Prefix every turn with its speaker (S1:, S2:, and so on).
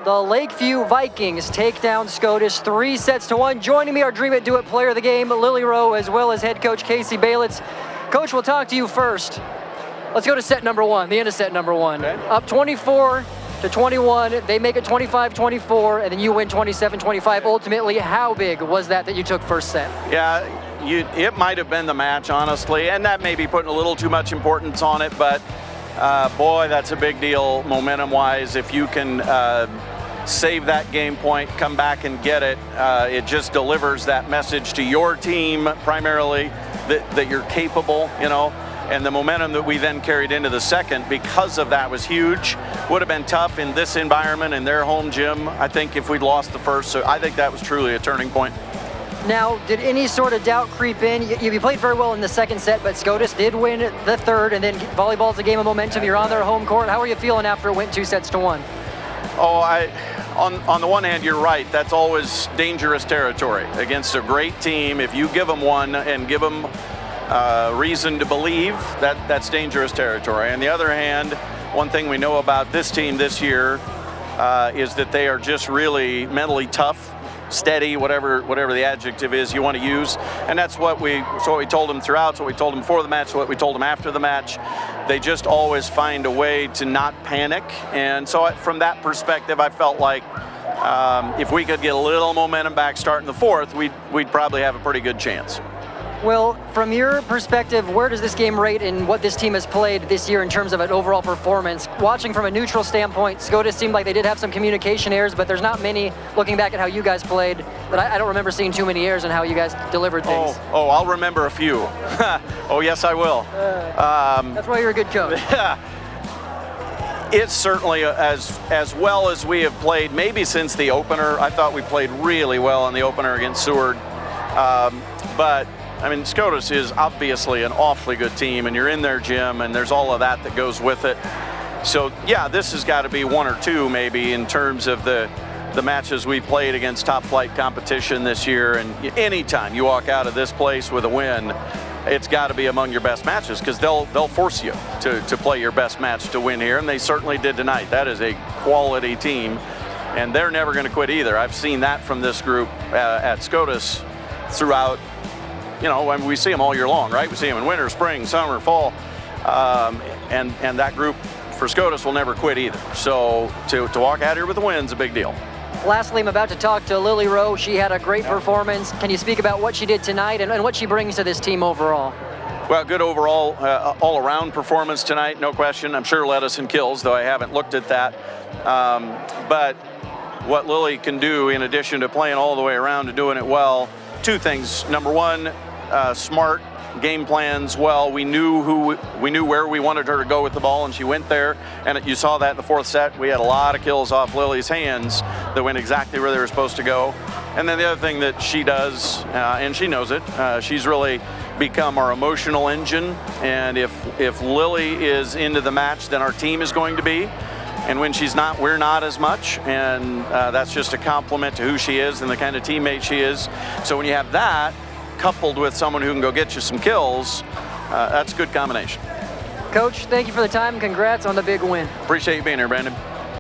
S1: The Lakeview Vikings take down Scotus 3-1. Joining me, our Dream It, Do It player of the game, Lily Rowe, as well as head coach Casey Belitz. Coach, we'll talk to you first. Let's go to set number one, the end of set number one.
S2: Okay.
S1: Up 24-21, they make it 25-24, and then you win 27-25. Ultimately, how big was that you took first set?
S2: Yeah, it might have been the match, honestly, and that may be putting a little too much importance on it, but boy, that's a big deal momentum-wise. If you can save that game point, come back and get it, it just delivers that message to your team primarily that you're capable, you know. And the momentum that we then carried into the second because of that was huge. Would have been tough in this environment, in their home gym, I think, if we'd lost the first. So I think that was truly a turning point.
S1: Now, did any sort of doubt creep in? You played very well in the second set, but Scotus did win the third, and then volleyball's a game of momentum. You're on their home court. How are you feeling after it went 2-1?
S2: Oh, on the one hand, you're right. That's always dangerous territory against a great team. If you give them one and give them reason to believe, that's dangerous territory. On the other hand, one thing we know about this team this year is that they are just really mentally tough, steady, whatever the adjective is you want to use, and that's what we told them throughout. It's what we told them before the match, what we told them after the match. They just always find a way to not panic, and so from that perspective, I felt like if we could get a little momentum back starting the fourth, we'd probably have a pretty good chance.
S1: Well, from your perspective, where does this game rate in what this team has played this year in terms of an overall performance? Watching from a neutral standpoint, Scotus seemed like they did have some communication errors, but there's not many, looking back at how you guys played, but I don't remember seeing too many errors in how you guys delivered things.
S2: Oh, I'll remember a few. Oh, yes, I will.
S1: That's why you're a good coach.
S2: It's certainly as well as we have played, maybe since the opener. I thought we played really well in the opener against Seward. But I mean, Scotus is obviously an awfully good team, and you're in their gym, and there's all of that goes with it. So, yeah, this has got to be one or two maybe in terms of the matches we played against top-flight competition this year. And anytime you walk out of this place with a win, it's got to be among your best matches because they'll force you to play your best match to win here, and they certainly did tonight. That is a quality team, and they're never going to quit either. I've seen that from this group at Scotus throughout. You know, I mean, we see them all year long, right? We see them in winter, spring, summer, fall, and that group for Scotus will never quit either. So to walk out here with a win is a big deal.
S1: Lastly, I'm about to talk to Lily Rowe. She had a great performance. Can you speak about what she did tonight and what she brings to this team overall?
S2: Well, good overall, all-around performance tonight, no question. I'm sure led us in kills, though I haven't looked at that. But what Lily can do, in addition to playing all the way around and doing it well, two things. Number one, smart game plans. Well, we knew where we wanted her to go with the ball, and she went there. And you saw that in the fourth set. We had a lot of kills off Lily's hands that went exactly where they were supposed to go. And then the other thing that she does, and she knows it, she's really become our emotional engine. And if Lily is into the match, then our team is going to be. And when she's not, we're not as much, and that's just a compliment to who she is and the kind of teammate she is. So when you have that, coupled with someone who can go get you some kills, that's a good combination.
S1: Coach, thank you for the time. Congrats on the big win.
S2: Appreciate you being here, Brandon.